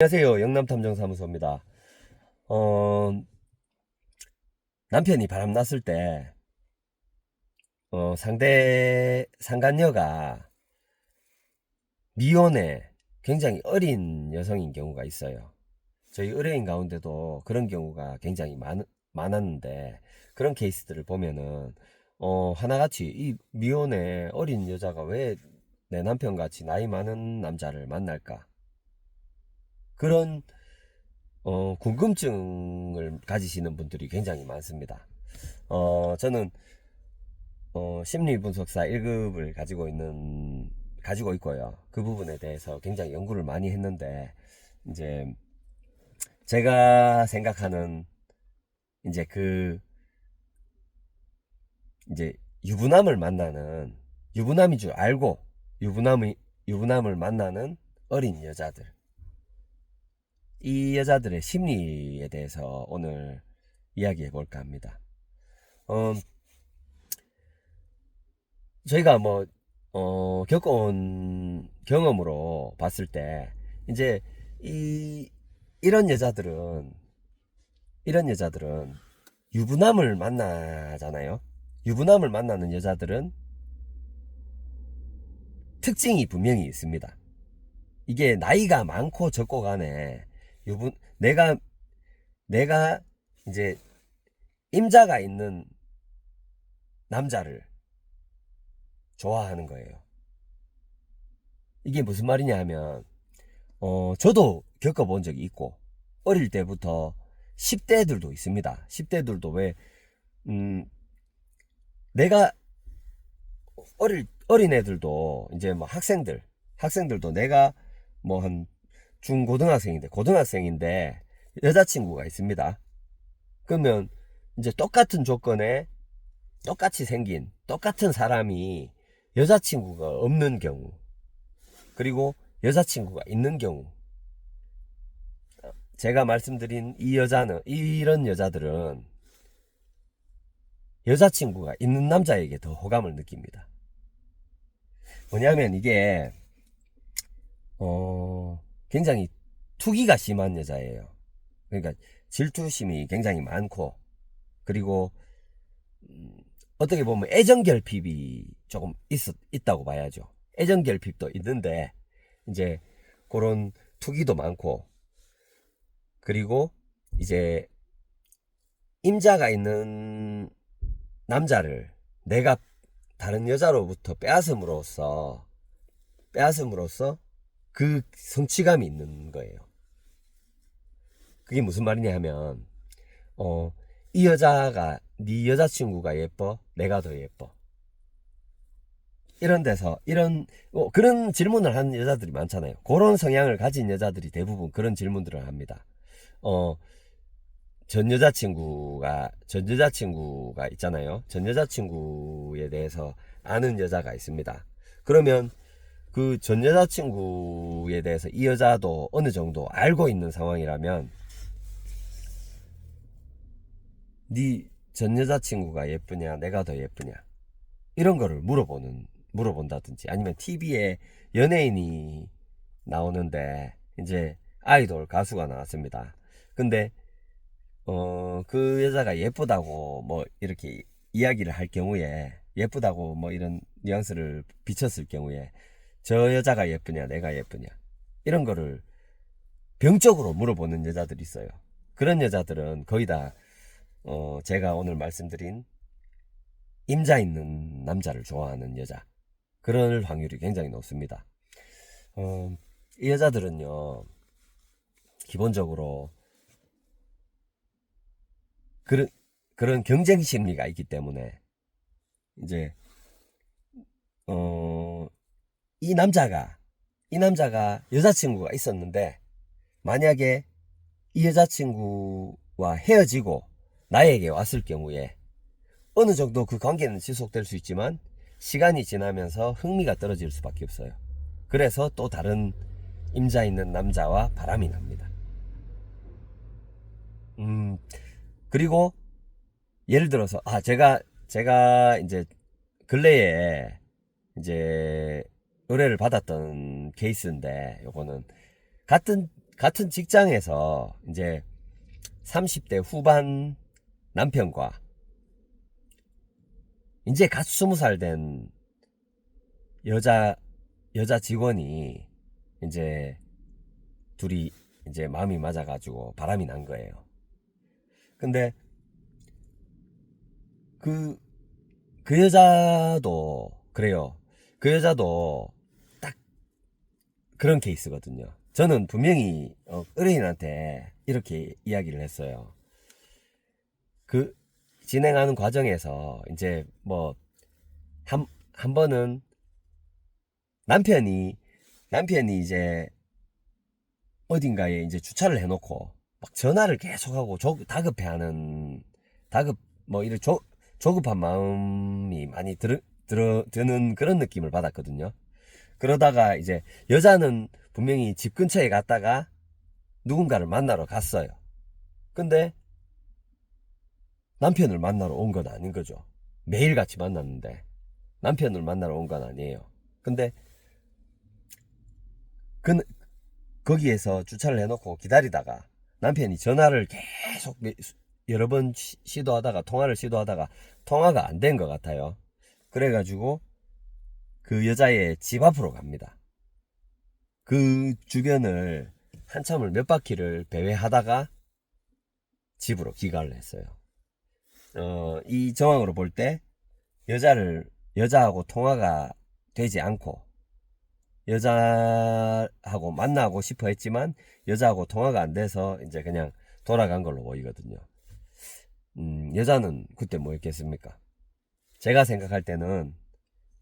안녕하세요. 영남탐정사무소입니다. 어, 남편이 바람 났을 때, 상대 상간녀가 미혼의 굉장히 어린 여성인 경우가 있어요. 저희 의뢰인 가운데도 그런 경우가 굉장히 많았는데, 그런 케이스들을 보면은, 하나같이 이 미혼의 어린 여자가 왜 내 남편 같이 나이 많은 남자를 만날까? 그런 궁금증을 가지시는 분들이 굉장히 많습니다. 저는 심리분석사 1급을 가지고 있고요. 그 부분에 대해서 굉장히 연구를 많이 했는데, 이제 제가 생각하는 이제 이제 유부남을 만나는, 유부남인 줄 알고 유부남을 만나는 어린 여자들, 이 여자들의 심리에 대해서 오늘 이야기해 볼까 합니다. 어, 저희가 겪어온 경험으로 봤을 때, 이제, 이, 이런 여자들은, 이런 여자들은 유부남을 만나잖아요. 유부남을 만나는 여자들은 특징이 분명히 있습니다. 이게 나이가 많고 적고 간에, 유부, 내가 이제 임자가 있는 남자를 좋아하는 거예요. 이게 무슨 말이냐 하면, 저도 겪어본 적이 있고, 어릴 때부터 10대들도 있습니다. 10대들도 음, 내가, 어린 애들도, 이제 뭐 학생들도 내가 뭐 고등학생인데, 여자친구가 있습니다. 그러면 이제 똑같은 조건에 똑같이 생긴, 똑같은 사람이 여자친구가 없는 경우, 그리고 여자친구가 있는 경우, 제가 말씀드린 이런 여자들은 여자친구가 있는 남자에게 더 호감을 느낍니다. 뭐냐면 이게, 굉장히 투기가 심한 여자예요. 그러니까 질투심이 굉장히 많고, 그리고, 어떻게 보면 애정결핍이 조금 있다고 봐야죠. 애정결핍도 있는데, 이제 그런 투기도 많고, 그리고 이제 임자가 있는 남자를 내가 다른 여자로부터 빼앗음으로써 그 성취감이 있는 거예요. 그게 무슨 말이냐 하면, 이 여자가, 네 여자친구가 예뻐? 내가 더 예뻐? 이런 데서, 그런 질문을 하는 여자들이 많잖아요. 그런 성향을 가진 여자들이 대부분 그런 질문들을 합니다. 어, 전 여자친구가 있잖아요. 전 여자친구에 대해서 아는 여자가 있습니다. 그러면 그 전 여자친구에 대해서 이 여자도 어느 정도 알고 있는 상황이라면, 네 전 여자친구가 예쁘냐, 내가 더 예쁘냐, 이런 거를 물어본다든지, 아니면 TV에 연예인이 나오는데, 이제 아이돌 가수가 나왔습니다. 근데 그 여자가 예쁘다고 뭐 이렇게 이야기를 할 경우에, 예쁘다고 뭐 이런 뉘앙스를 비쳤을 경우에, 저 여자가 예쁘냐, 내가 예쁘냐, 이런 거를 병적으로 물어보는 여자들이 있어요. 그런 여자들은 거의 다, 제가 오늘 말씀드린 임자 있는 남자를 좋아하는 여자, 그럴 확률이 굉장히 높습니다. 어, 이 여자들은요, 기본적으로 그런, 그런 경쟁 심리가 있기 때문에, 이제, 어, 이 남자가 여자친구가 있었는데, 만약에 이 여자친구와 헤어지고 나에게 왔을 경우에, 어느 정도 그 관계는 지속될 수 있지만 시간이 지나면서 흥미가 떨어질 수밖에 없어요. 그래서 또 다른 임자 있는 남자와 바람이 납니다. 그리고 예를 들어서, 제가 이제 근래에 이제 의뢰를 받았던 케이스인데, 요거는 같은 직장에서 이제 30대 후반 남편과 이제 갓 20살 된 여자 직원이 이제 둘이 이제 마음이 맞아가지고 바람이 난 거예요. 근데 그 여자도 그래요. 그 여자도 딱 그런 케이스거든요. 저는 분명히 의뢰인한테 이렇게 이야기를 했어요. 그 진행하는 과정에서 이제 뭐 한 번은 남편이 이제 어딘가에 이제 주차를 해놓고 막 전화를 계속하고 다급해하는 뭐 이런 조급한 마음이 많이 드는 그런 느낌을 받았거든요. 그러다가 이제 여자는 분명히 집 근처에 갔다가 누군가를 만나러 갔어요. 근데 남편을 만나러 온 건 아닌 거죠. 매일 같이 만났는데 남편을 만나러 온 건 아니에요. 근데 거기에서 주차를 해놓고 기다리다가 남편이 전화를 계속 여러 번 시도하다가 통화를 시도하다가 통화가 안 된 것 같아요. 그래가지고 그 여자의 집 앞으로 갑니다. 그 주변을 한참을 몇 바퀴를 배회하다가 집으로 귀가를 했어요. 이 정황으로 볼 때 여자하고 통화가 되지 않고 여자하고 만나고 싶어 했지만 여자하고 통화가 안 돼서 이제 그냥 돌아간 걸로 보이거든요. 여자는 그때 뭐 했겠습니까? 제가 생각할 때는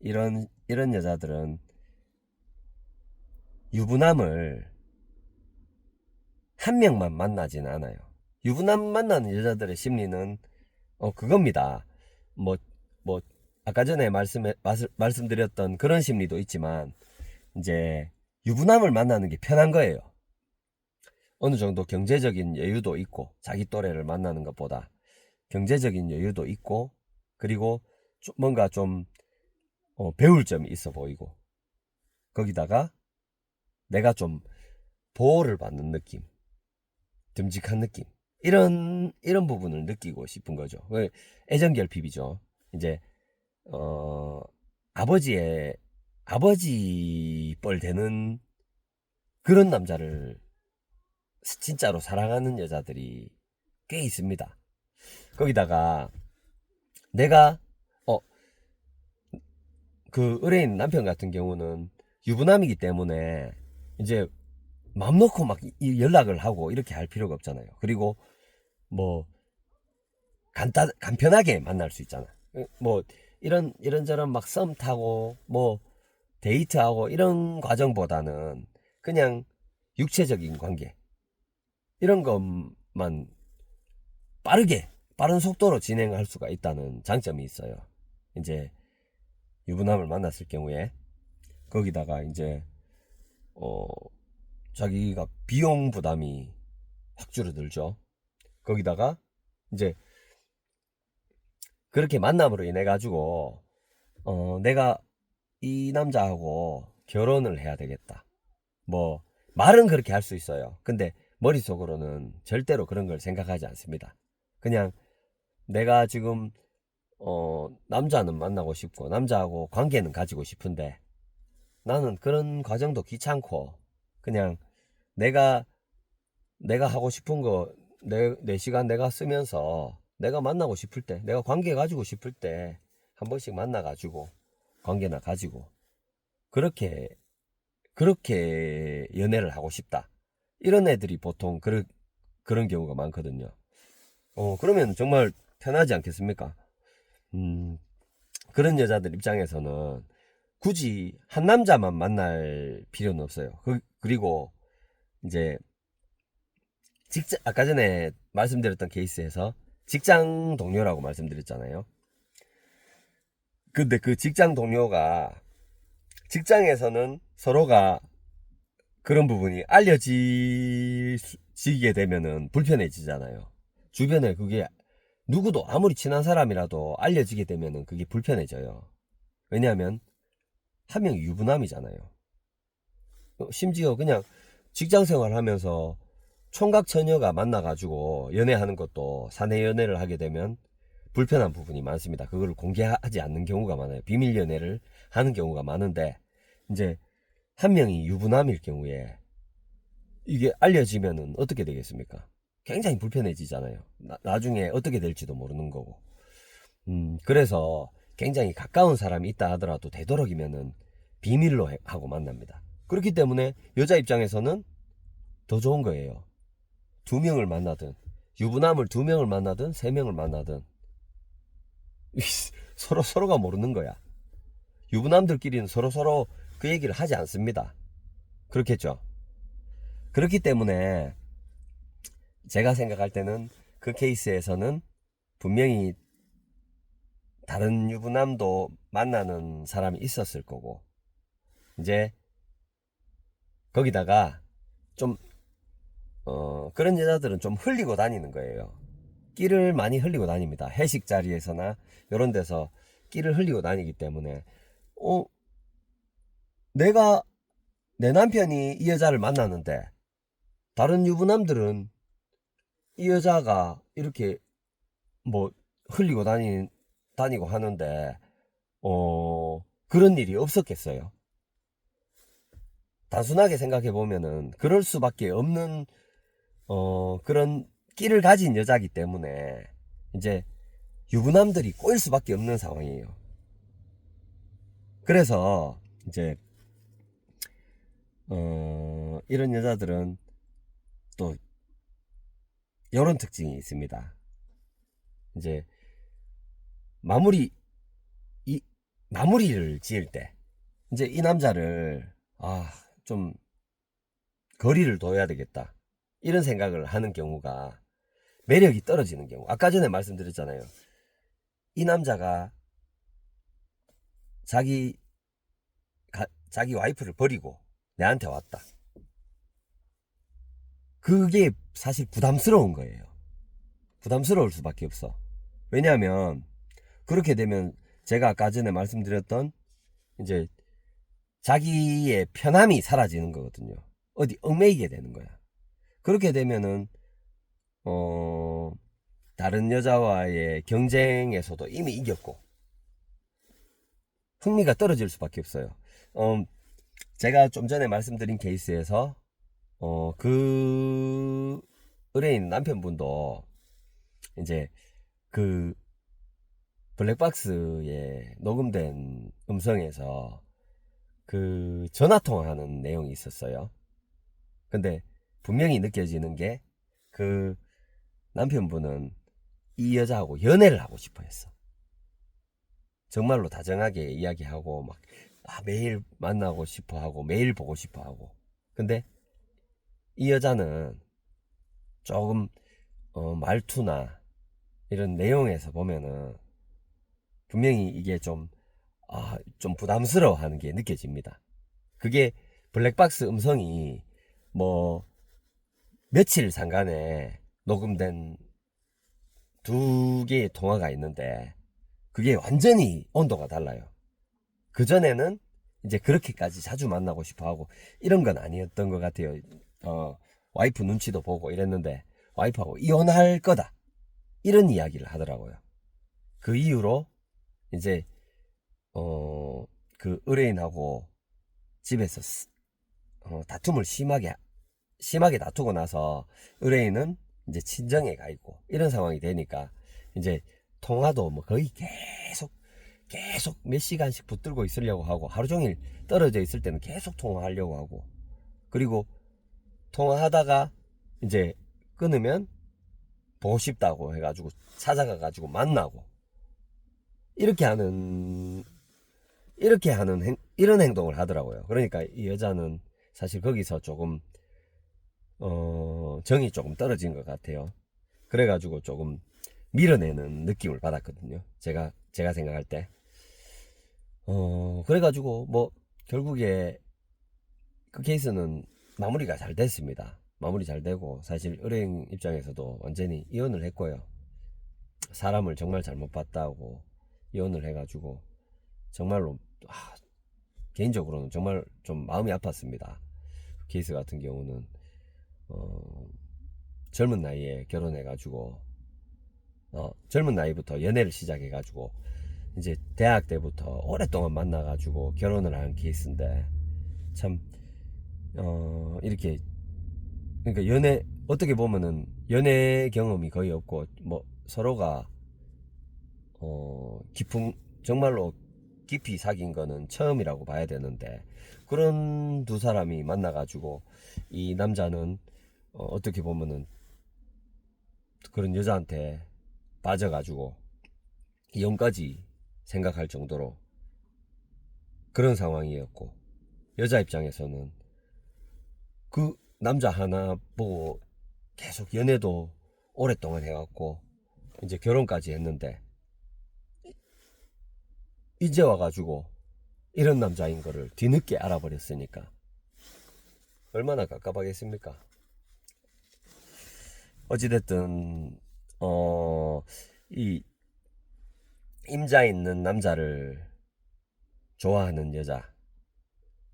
이런 여자들은 유부남을 한 명만 만나진 않아요. 유부남 만나는 여자들의 심리는 그겁니다. 뭐 아까 전에 말씀드렸던 그런 심리도 있지만 이제 유부남을 만나는 게 편한 거예요. 어느 정도 경제적인 여유도 있고 자기 또래를 만나는 것보다 경제적인 여유도 있고 그리고 뭔가 좀 배울 점이 있어 보이고 거기다가 내가 좀 보호를 받는 느낌, 듬직한 느낌 이런 부분을 느끼고 싶은 거죠. 애정 결핍이죠. 이제 아버지 뻘 되는 그런 남자를 진짜로 사랑하는 여자들이 꽤 있습니다. 거기다가 내가 그 의뢰인 남편 같은 경우는 유부남이기 때문에 이제 마음 놓고 막 연락을 하고 이렇게 할 필요가 없잖아요. 그리고 뭐 간편하게 만날 수 있잖아. 뭐 이런저런 막 썸 타고 뭐 데이트하고 이런 과정보다는 그냥 육체적인 관계 이런 것만 빠른 속도로 진행할 수가 있다는 장점이 있어요. 이제 유부남을 만났을 경우에 거기다가 이제 자기가 비용 부담이 확 줄어들죠. 거기다가 이제 그렇게 만남으로 인해 가지고 내가 이 남자하고 결혼을 해야 되겠다. 뭐 말은 그렇게 할 수 있어요. 근데 머릿속으로는 절대로 그런 걸 생각하지 않습니다. 그냥 내가 지금 남자는 만나고 싶고 남자하고 관계는 가지고 싶은데 나는 그런 과정도 귀찮고 그냥 내가 하고 싶은 거 내 시간 내가 쓰면서 내가 만나고 싶을 때 내가 관계 가지고 싶을 때 한 번씩 만나 가지고 관계나 가지고 그렇게 연애를 하고 싶다. 이런 애들이 보통 그런 경우가 많거든요. 그러면 정말 편하지 않겠습니까? 그런 여자들 입장에서는 굳이 한 남자만 만날 필요는 없어요. 그리고 이제 아까 전에 말씀드렸던 케이스에서 직장 동료라고 말씀드렸잖아요. 근데 그 직장 동료가 직장에서는 서로가 그런 부분이 알려지게 되면은 불편해지잖아요. 주변에 그게 누구도 아무리 친한 사람이라도 알려지게 되면은 그게 불편해져요. 왜냐하면 한 명이 유부남이잖아요. 심지어 그냥 직장 생활하면서 총각 처녀가 만나가지고 연애하는 것도 사내 연애를 하게 되면 불편한 부분이 많습니다. 그걸 공개하지 않는 경우가 많아요. 비밀 연애를 하는 경우가 많은데, 이제 한 명이 유부남일 경우에 이게 알려지면은 어떻게 되겠습니까? 굉장히 불편해지잖아요. 나중에 어떻게 될지도 모르는 거고. 그래서 굉장히 가까운 사람이 있다 하더라도 되도록이면은 비밀로 하고 만납니다. 그렇기 때문에 여자 입장에서는 더 좋은 거예요. 두 명을 만나든, 유부남을 두 명을 만나든, 세 명을 만나든, 서로가 모르는 거야. 유부남들끼리는 서로 그 얘기를 하지 않습니다. 그렇겠죠? 그렇기 때문에 제가 생각할 때는 그 케이스에서는 분명히 다른 유부남도 만나는 사람이 있었을 거고, 이제 거기다가 좀 그런 여자들은 좀 흘리고 다니는 거예요. 끼를 많이 흘리고 다닙니다. 회식 자리에서나 이런 데서 끼를 흘리고 다니기 때문에 내가 내 남편이 이 여자를 만났는데 다른 유부남들은 이 여자가 이렇게 뭐 흘리고 다니고 하는데 그런 일이 없었겠어요. 단순하게 생각해 보면은 그럴 수밖에 없는 그런 끼를 가진 여자기 때문에 이제 유부남들이 꼬일 수밖에 없는 상황이에요. 그래서 이제 이런 여자들은 또 이런 특징이 있습니다. 이제 마무리를 지을 때 이제 이 남자를 좀 거리를 둬야 되겠다 이런 생각을 하는 경우가 매력이 떨어지는 경우. 아까 전에 말씀드렸잖아요. 이 남자가 자기 와이프를 버리고 내한테 왔다. 그게 사실 부담스러운 거예요. 부담스러울 수밖에 없어. 왜냐하면 그렇게 되면 제가 아까 전에 말씀드렸던 이제 자기의 편함이 사라지는 거거든요. 어디 얽매이게 되는 거야. 그렇게 되면은 다른 여자와의 경쟁에서도 이미 이겼고 흥미가 떨어질 수밖에 없어요. 제가 좀 전에 말씀드린 케이스에서 그 의뢰인 남편분도 이제 그 블랙박스에 녹음된 음성에서 그 전화통화하는 내용이 있었어요. 근데 분명히 느껴지는 게 그 남편분은 이 여자하고 연애를 하고 싶어 했어. 정말로 다정하게 이야기하고 막 매일 만나고 싶어 하고 매일 보고 싶어 하고. 근데 이 여자는 조금 말투나 이런 내용에서 보면은 분명히 이게 좀 부담스러워 하는 게 느껴집니다. 그게 블랙박스 음성이 뭐 며칠 상간에 녹음된 두 개의 통화가 있는데 그게 완전히 온도가 달라요. 그전에는 이제 그렇게까지 자주 만나고 싶어 하고 이런 건 아니었던 것 같아요. 와이프 눈치도 보고 이랬는데 와이프하고 이혼할 거다. 이런 이야기를 하더라고요. 그 이후로 이제 그 의뢰인하고 집에서 다툼을 심하게 다투고 나서 의뢰인은 이제 친정에 가 있고 이런 상황이 되니까 이제 통화도 뭐 거의 계속 몇 시간씩 붙들고 있으려고 하고 하루 종일 떨어져 있을 때는 계속 통화하려고 하고 그리고 통화하다가 이제 끊으면 보고 싶다고 해가지고 찾아가 가지고 만나고 이런 행동을 하더라고요. 그러니까 이 여자는 사실 거기서 조금 정이 조금 떨어진 것 같아요. 그래가지고 조금 밀어내는 느낌을 받았거든요. 제가 생각할 때. 그래가지고 뭐 결국에 그 케이스는 마무리가 잘 됐습니다. 마무리 잘 되고 사실 의뢰인 입장에서도 완전히 이혼을 했고요. 사람을 정말 잘못 봤다고 이혼을 해가지고 정말로 개인적으로는 정말 좀 마음이 아팠습니다. 케이스 같은 경우는 젊은 나이에 결혼해가지고 젊은 나이부터 연애를 시작해가지고 이제 대학 때부터 오랫동안 만나가지고 결혼을 한 케이스인데 참 이렇게 그러니까 어떻게 보면은 연애 경험이 거의 없고 뭐 서로가 깊은 정말로 깊이 사귄 거는 처음이라고 봐야 되는데 그런 두 사람이 만나가지고 이 남자는 어떻게 보면은 그런 여자한테 빠져가지고 이혼까지 생각할 정도로 그런 상황이었고 여자 입장에서는 그 남자 하나 보고 계속 연애도 오랫동안 해갖고 이제 결혼까지 했는데 이제 와가지고 이런 남자인 거를 뒤늦게 알아버렸으니까 얼마나 깝깝하겠습니까? 어찌됐든 이 임자 있는 남자를 좋아하는 여자,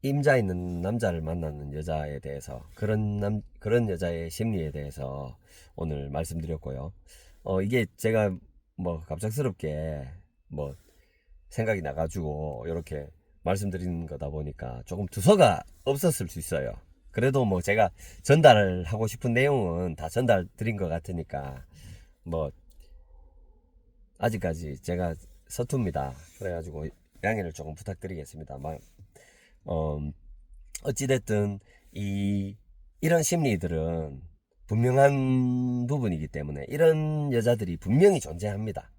임자 있는 남자를 만나는 여자에 대해서 그런 여자의 심리에 대해서 오늘 말씀드렸고요. 이게 제가 뭐 갑작스럽게 뭐 생각이 나가지고 이렇게 말씀드리는 거다 보니까 조금 두서가 없었을 수 있어요. 그래도 뭐 제가 전달하고 싶은 내용은 다 전달 드린 것 같으니까 뭐 아직까지 제가 서툽니다. 그래가지고 양해를 조금 부탁드리겠습니다. 어찌됐든 이런 심리들은 분명한 부분이기 때문에 이런 여자들이 분명히 존재합니다.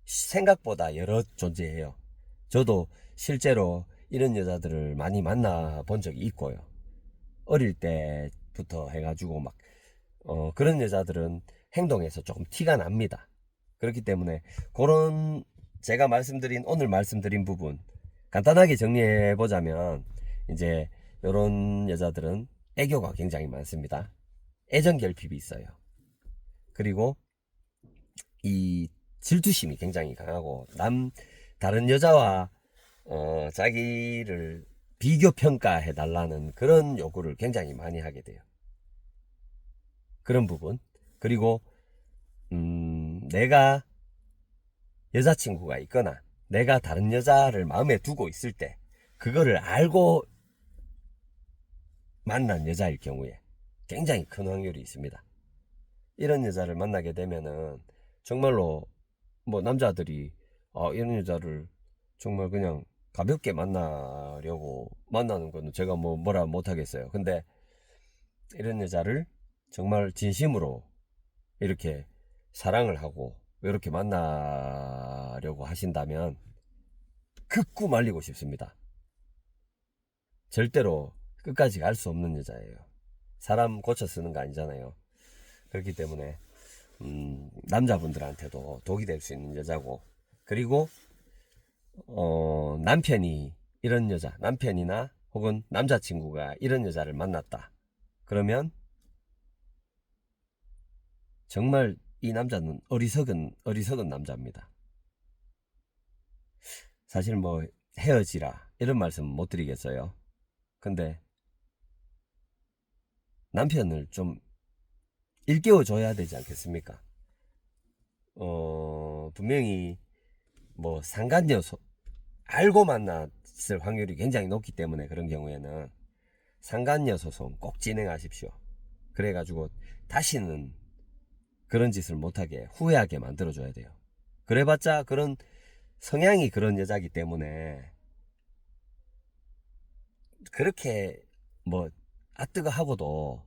생각보다 여러 존재해요. 저도 실제로 이런 여자들을 많이 만나본 적이 있고요. 어릴 때부터 해가지고 그런 여자들은 행동에서 조금 티가 납니다. 그렇기 때문에 그런 제가 오늘 말씀드린 부분 간단하게 정리해 보자면 이제 이런 여자들은 애교가 굉장히 많습니다. 애정 결핍이 있어요. 그리고 이 질투심이 굉장히 강하고 다른 여자와 자기를 비교 평가해 달라는 그런 요구를 굉장히 많이 하게 돼요. 그런 부분. 그리고 내가 여자친구가 있거나 내가 다른 여자를 마음에 두고 있을 때 그거를 알고 만난 여자일 경우에 굉장히 큰 확률이 있습니다. 이런 여자를 만나게 되면은 정말로 뭐 남자들이 이런 여자를 정말 그냥 가볍게 만나려고 만나는 거는 제가 뭐라 못하겠어요. 근데 이런 여자를 정말 진심으로 이렇게 사랑을 하고 이렇게 만나려고 하신다면 극구 말리고 싶습니다. 절대로 끝까지 갈 수 없는 여자예요. 사람 고쳐 쓰는 거 아니잖아요. 그렇기 때문에 남자분들한테도 독이 될 수 있는 여자고, 그리고 남편이 이런 여자, 남편이나 혹은 남자친구가 이런 여자를 만났다 그러면 정말 이 남자는 어리석은 남자입니다. 사실 뭐 헤어지라 이런 말씀 못 드리겠어요. 근데 남편을 좀 일깨워 줘야 되지 않겠습니까? 분명히 뭐 상간녀 알고 만났을 확률이 굉장히 높기 때문에 그런 경우에는 상간녀 소송 꼭 진행하십시오. 그래가지고 다시는 그런 짓을 못하게 후회하게 만들어줘야 돼요. 그래봤자 그런 성향이 그런 여자기 때문에 그렇게 뭐 아뜨거 하고도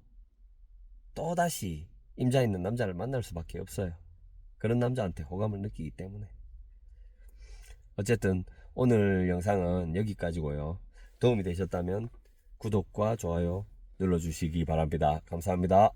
또다시 임자 있는 남자를 만날 수밖에 없어요. 그런 남자한테 호감을 느끼기 때문에. 어쨌든 오늘 영상은 여기까지고요. 도움이 되셨다면 구독과 좋아요 눌러주시기 바랍니다. 감사합니다.